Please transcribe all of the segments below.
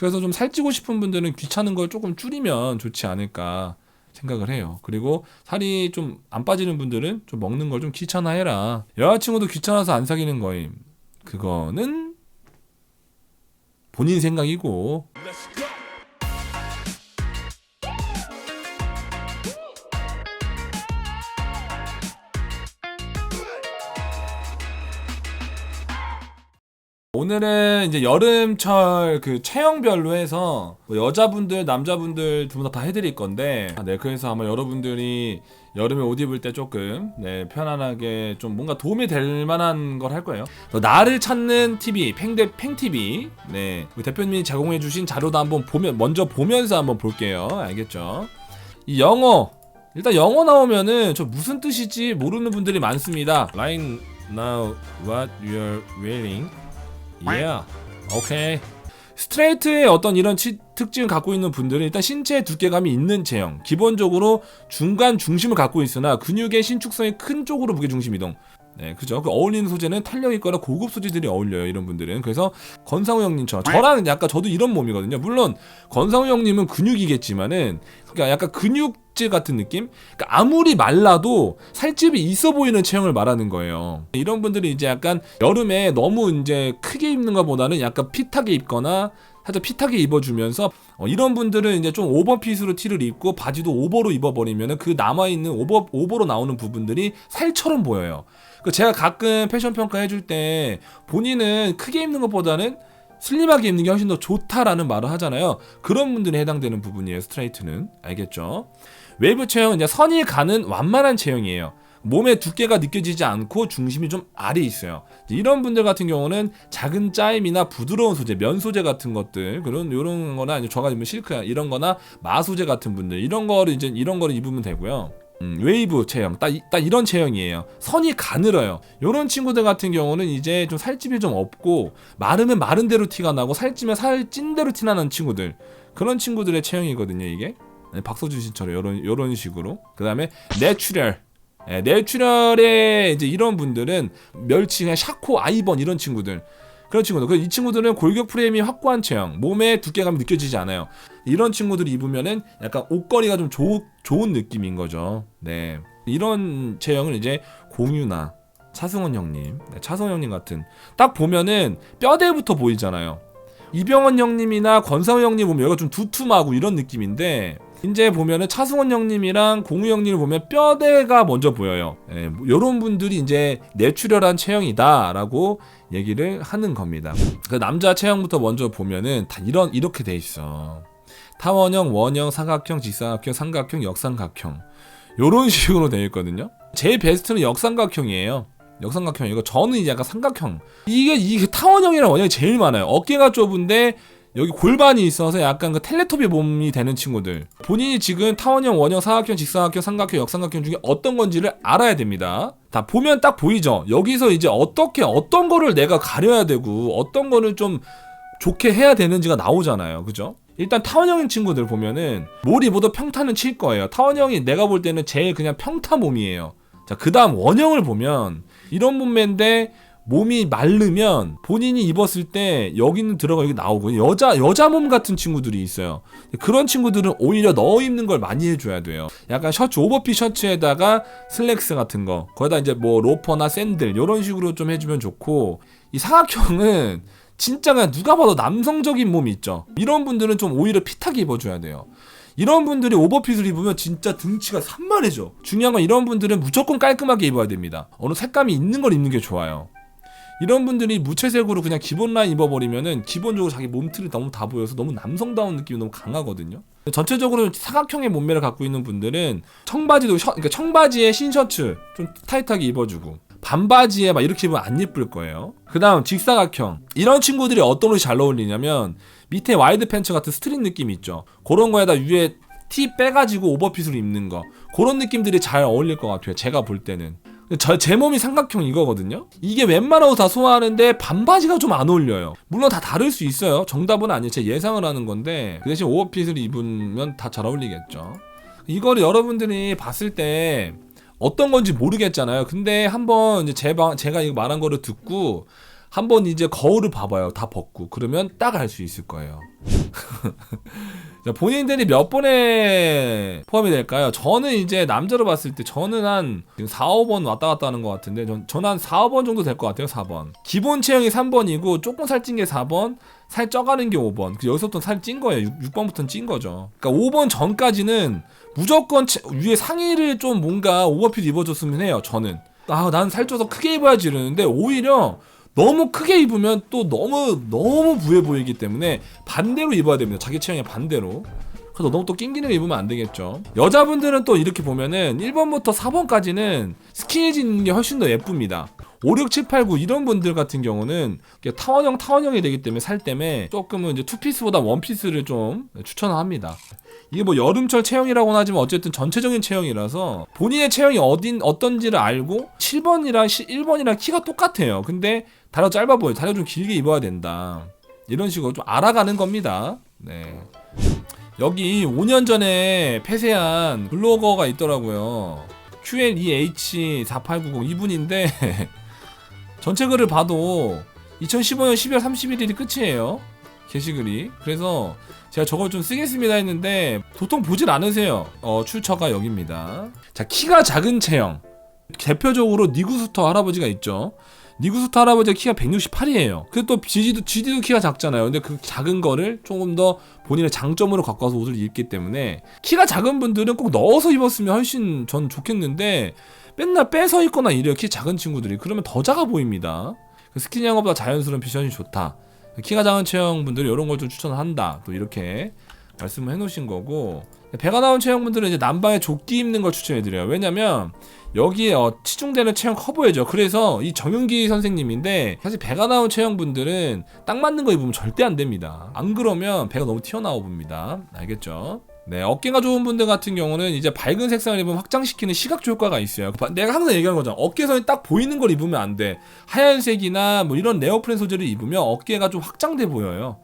그래서 좀 살찌고 싶은 분들은 귀찮은 걸 조금 줄이면 좋지 않을까 생각을 해요. 그리고 살이 좀 안 빠지는 분들은 좀 먹는 걸 좀 귀찮아해라. 여자친구도 귀찮아서 안 사귀는 거임. 그거는 본인 생각이고. 오늘은 이제 여름철 그 체형별로 해서 뭐 여자분들, 남자분들 두 분 다 해드릴 건데, 네, 그래서 아마 여러분들이 여름에 옷 입을 때 조금 편안하게 좀 뭔가 도움이 될 만한 걸 할 거예요. 나를 찾는 TV, 팽TV, 네, 우리 대표님이 제공해주신 자료도 한번 먼저 보면서 한번 볼게요. 알겠죠? 이 영어, 일단 영어 나오면은 저 무슨 뜻이지 모르는 분들이 많습니다. Right now, what you're wearing? Yeah. 오케이. 스트레이트의 어떤 이런 특징을 갖고 있는 분들은 일단 신체의 두께감이 있는 체형, 기본적으로 중간 중심을 갖고 있으나 근육의 신축성이 큰 쪽으로 무게중심 이동. 네, 그죠. 그 어울리는 소재는 탄력 있거나 고급 소재들이 어울려요, 이런 분들은. 그래서 건상우 형님처럼, 저랑 약간 저도 이런 몸이거든요. 물론 건상우 형님은 근육이겠지만은, 그러니까 약간 근육질 같은 느낌. 그러니까 아무리 말라도 살집이 있어 보이는 체형을 말하는 거예요. 이런 분들이 이제 약간 여름에 너무 이제 크게 입는 것보다는 약간 핏하게 입거나 살짝 핏하게 입어주면서, 이런 분들은 이제 좀 오버핏으로 티를 입고 바지도 오버로 입어버리면은 그 남아있는 오버로 나오는 부분들이 살처럼 보여요. 제가 가끔 패션 평가 해줄 때 본인은 크게 입는 것보다는 슬림하게 입는 게 훨씬 더 좋다라는 말을 하잖아요. 그런 분들이 해당되는 부분이에요, 스트레이트는. 알겠죠? 웨이브 체형은 이제 선이 가는 완만한 체형이에요. 몸의 두께가 느껴지지 않고 중심이 좀 아래 있어요. 이런 분들 같은 경우는 작은 짜임이나 부드러운 소재, 면 소재 같은 것들, 요런 거나 아니면 저가 입는 실크 이런 거나 마 소재 같은 분들, 이런 거를 입으면 되고요. 웨이브 체형, 딱 이런 체형이에요. 선이 가늘어요. 요런 친구들 같은 경우는 이제 좀 살집이 좀 없고, 마르면 마른 대로 티가 나고 살찌면 살찐 대로 티나는 친구들, 그런 친구들의 체형이거든요, 이게. 박서준 씨처럼 요런 식으로. 그 다음에 내추럴. 내추럴의 이제 이런 분들은 멸치, 그냥 샤코, 아이번 이런 친구들, 그런 친구들. 이 친구들은 골격 프레임이 확고한 체형, 몸의 두께감이 느껴지지 않아요. 이런 친구들이 입으면은 약간 옷걸이가 좀 좋은 느낌인 거죠. 네, 이런 체형을 이제 공유나 차승원 형님, 차승원 형님 같은, 딱 보면은 뼈대부터 보이잖아요. 이병헌 형님이나 권상우 형님 보면 여기가 좀 두툼하고 이런 느낌인데, 이제 보면은 차승원 형님이랑 공우 형님을 보면 뼈대가 먼저 보여요. 요런 분들이 이제 내추럴한 체형이다라고 얘기를 하는 겁니다. 그 남자 체형부터 먼저 보면은 다 이렇게 돼 있어. 타원형, 원형, 사각형, 직사각형, 삼각형, 역삼각형, 요런 식으로 되어 있거든요. 제일 베스트는 역삼각형이에요. 역삼각형. 이거 저는 이제 약간 삼각형. 이게 타원형이랑 원형이 제일 많아요. 어깨가 좁은데 여기 골반이 있어서 약간 그 텔레토비 몸이 되는 친구들, 본인이 지금 타원형, 원형, 사각형, 직사각형, 삼각형, 역삼각형 중에 어떤 건지를 알아야 됩니다. 다 보면 딱 보이죠. 여기서 이제 어떤 거를 내가 가려야 되고 어떤 거를 좀 좋게 해야 되는지가 나오잖아요, 그죠? 일단 타원형인 친구들 보면은 뭘 입어도 평타는 칠 거예요. 타원형이 내가 볼 때는 제일 그냥 평타 몸이에요. 자, 그 다음 원형을 보면 이런 몸매인데 몸이 마르면 본인이 입었을 때 여기는 들어가 여기 나오고, 여자 몸 같은 친구들이 있어요. 그런 친구들은 오히려 넣어 입는 걸 많이 해줘야 돼요. 약간 셔츠, 오버핏 셔츠에다가 슬랙스 같은 거, 거기다 이제 뭐 로퍼나 샌들 요런 식으로 좀 해주면 좋고, 이 사각형은 진짜 그냥 누가 봐도 남성적인 몸이 있죠. 이런 분들은 좀 오히려 핏하게 입어줘야 돼요. 이런 분들이 오버핏을 입으면 진짜 등치가 산만해져. 중요한 건 이런 분들은 무조건 깔끔하게 입어야 됩니다. 어느 색감이 있는 걸 입는 게 좋아요. 이런 분들이 무채색으로 그냥 기본 라인 입어버리면은 기본적으로 자기 몸틀이 너무 다 보여서 너무 남성다운 느낌이 너무 강하거든요. 전체적으로 사각형의 몸매를 갖고 있는 분들은 그러니까 청바지에 흰 셔츠 좀 타이트하게 입어주고, 반바지에 막 이렇게 입으면 안 예쁠 거예요. 그 다음 직사각형. 이런 친구들이 어떤 옷이 잘 어울리냐면 밑에 와이드 팬츠 같은 스트릿 느낌이 있죠. 그런 거에다 위에 티 빼가지고 오버핏으로 입는 거, 그런 느낌들이 잘 어울릴 것 같아요, 제가 볼 때는. 제 몸이 삼각형 이거거든요. 이게 웬만한 옷 다 소화하는데 반바지가 좀 안 어울려요. 물론 다 다를 수 있어요. 정답은 아니에요. 제 예상을 하는 건데, 그 대신 오버핏을 입으면 다 잘 어울리겠죠. 이거를 여러분들이 봤을 때 어떤 건지 모르겠잖아요. 근데 한번 이제 제가 이거 말한 거를 듣고 한번 이제 거울을 봐봐요. 다 벗고. 그러면 딱 알 수 있을 거예요. 자, 본인들이 몇 번에 포함이 될까요? 저는 이제 남자로 봤을 때 저는 한 4, 5번 왔다 갔다 하는 것 같은데 저는 한 4, 5번 정도 될 것 같아요. 4번. 기본 체형이 3번이고 조금 살찐 게 4번, 살 쪄가는 게 5번. 여기서부터 살 찐 거예요. 6번부터는 찐 거죠. 그러니까 5번 전까지는 무조건 위에 상의를 좀 뭔가 오버핏 입어줬으면 해요. 저는. 난 살쪄서 크게 입어야지 이러는데 오히려 너무 크게 입으면 또 너무 부해 보이기 때문에 반대로 입어야 됩니다. 자기 체형에 반대로. 그래서 너무 또 낑기는 거 입으면 안 되겠죠. 여자분들은 또 이렇게 보면은 1번부터 4번까지는 스키니진 있는 게 훨씬 더 예쁩니다. 5, 6, 7, 8, 9 이런 분들 같은 경우는 타원형이 되기 때문에 살 때문에 조금은 이제 투피스보다 원피스를 좀 추천합니다. 이게 뭐 여름철 체형이라고는 하지만 어쨌든 전체적인 체형이라서 본인의 체형이 어떤지를 알고 7번이랑 1번이랑 키가 똑같아요. 근데 다리가 짧아 보여. 다리가 좀 길게 입어야 된다. 이런 식으로 좀 알아가는 겁니다. 네. 여기 5년 전에 폐쇄한 블로거가 있더라고요. QLEH4890 이분인데 전체 글을 봐도 2015년 12월 31일이 끝이에요. 게시글이. 그래서 제가 저걸 좀 쓰겠습니다 했는데 도통 보질 않으세요. 출처가 여기입니다. 자, 키가 작은 체형. 대표적으로 니구스터 할아버지가 있죠. 니구스터 할아버지가 키가 168이에요. 그리고 또 GD도 키가 작잖아요. 근데 그 작은 거를 조금 더 본인의 장점으로 갖고 와서 옷을 입기 때문에 키가 작은 분들은 꼭 넣어서 입었으면 훨씬 전 좋겠는데 맨날 빼서 입거나 이래요. 키 작은 친구들이. 그러면 더 작아 보입니다. 스키니한 것보다 자연스러운 패션이 좋다. 키가 작은 체형분들이 이런 걸 좀 추천한다. 또 이렇게 말씀을 해놓으신 거고, 배가 나온 체형분들은 이제 남방에 조끼 입는 걸 추천해드려요. 왜냐면 여기에 치중되는 체형 커 보이죠. 그래서 이 정윤기 선생님인데 사실 배가 나온 체형분들은 딱 맞는 거 입으면 절대 안 됩니다. 안 그러면 배가 너무 튀어나와 봅니다. 알겠죠? 네, 어깨가 좋은 분들 같은 경우는 이제 밝은 색상을 입으면 확장시키는 시각적 효과가 있어요. 내가 항상 얘기하는 거잖아. 어깨선이 딱 보이는 걸 입으면 안 돼. 하얀색이나 뭐 이런 네오프렌 소재를 입으면 어깨가 좀 확장돼 보여요.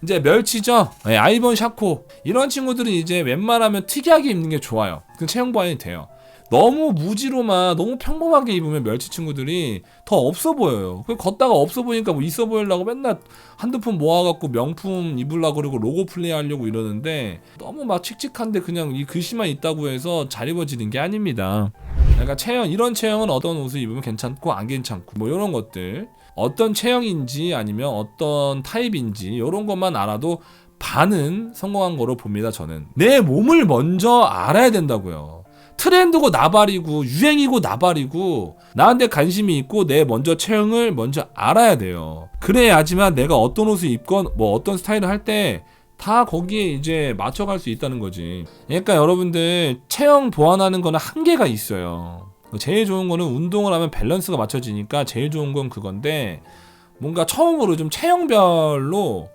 이제 멸치죠. 네, 아이번 샤코 이런 친구들은 이제 웬만하면 특이하게 입는 게 좋아요. 그 체형 보완이 돼요. 너무 무지로만 너무 평범하게 입으면 멸치 친구들이 더 없어 보여요. 걷다가 없어 보니까 뭐 있어 보이려고 맨날 한두 푼 모아갖고 명품 입으려고 그러고 로고 플레이 하려고 이러는데 너무 막 칙칙한데 그냥 이 글씨만 있다고 해서 잘 입어지는 게 아닙니다. 그러니까 체형, 이런 체형은 어떤 옷을 입으면 괜찮고 안 괜찮고 뭐 이런 것들, 어떤 체형인지 아니면 어떤 타입인지 이런 것만 알아도 반은 성공한 거로 봅니다. 저는 내 몸을 먼저 알아야 된다고요. 트렌드고 나발이고 유행이고 나발이고 나한테 관심이 있고 내 먼저 체형을 먼저 알아야 돼요. 그래야지만 내가 어떤 옷을 입건 뭐 어떤 스타일을 할 때 다 거기에 이제 맞춰갈 수 있다는 거지. 그러니까 여러분들 체형 보완하는 거는 한계가 있어요. 제일 좋은 거는 운동을 하면 밸런스가 맞춰지니까 제일 좋은 건 그건데, 뭔가 처음으로 좀 체형별로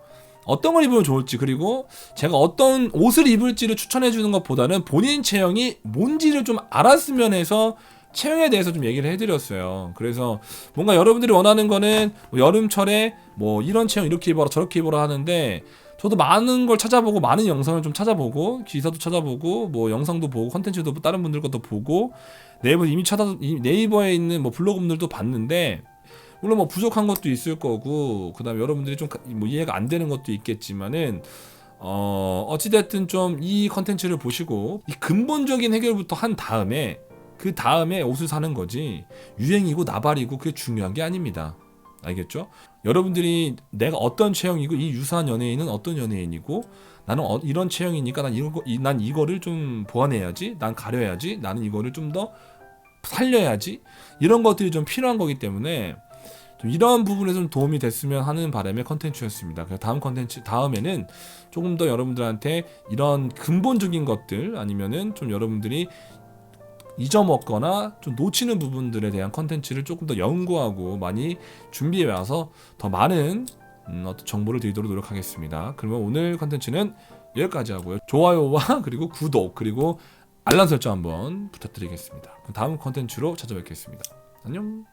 어떤 걸 입으면 좋을지, 그리고 제가 어떤 옷을 입을지를 추천해 주는 것보다는 본인 체형이 뭔지를 좀 알았으면 해서 체형에 대해서 좀 얘기를 해드렸어요. 그래서 뭔가 여러분들이 원하는 거는 뭐 여름철에 뭐 이런 체형 이렇게 입어라 저렇게 입어라 하는데, 저도 많은 걸 찾아보고 많은 영상을 좀 찾아보고 기사도 찾아보고 뭐 영상도 보고 컨텐츠도 다른 분들 것도 보고 네이버에 있는 뭐 블로그분들도 봤는데, 물론 뭐 부족한 것도 있을 거고 그다음에 여러분들이 좀 뭐 이해가 안 되는 것도 있겠지만은 어찌됐든 좀 이 컨텐츠를 보시고 이 근본적인 해결부터 한 다음에 그 다음에 옷을 사는 거지, 유행이고 나발이고 그게 중요한 게 아닙니다. 알겠죠? 여러분들이 내가 어떤 체형이고 이 유사한 연예인은 어떤 연예인이고 나는 이런 체형이니까 난 이거를 좀 보완해야지, 난 가려야지, 나는 이거를 좀 더 살려야지, 이런 것들이 좀 필요한 거기 때문에 좀 이런 부분에 좀 도움이 됐으면 하는 바람의 컨텐츠였습니다. 그래서 다음 컨텐츠 다음에는 조금 더 여러분들한테 이런 근본적인 것들 아니면은 좀 여러분들이 잊어먹거나 좀 놓치는 부분들에 대한 컨텐츠를 조금 더 연구하고 많이 준비해 와서 더 많은 어떤 정보를 드리도록 노력하겠습니다. 그러면 오늘 컨텐츠는 여기까지 하고요. 좋아요와 그리고 구독 그리고 알람 설정 한번 부탁드리겠습니다. 다음 컨텐츠로 찾아뵙겠습니다. 안녕.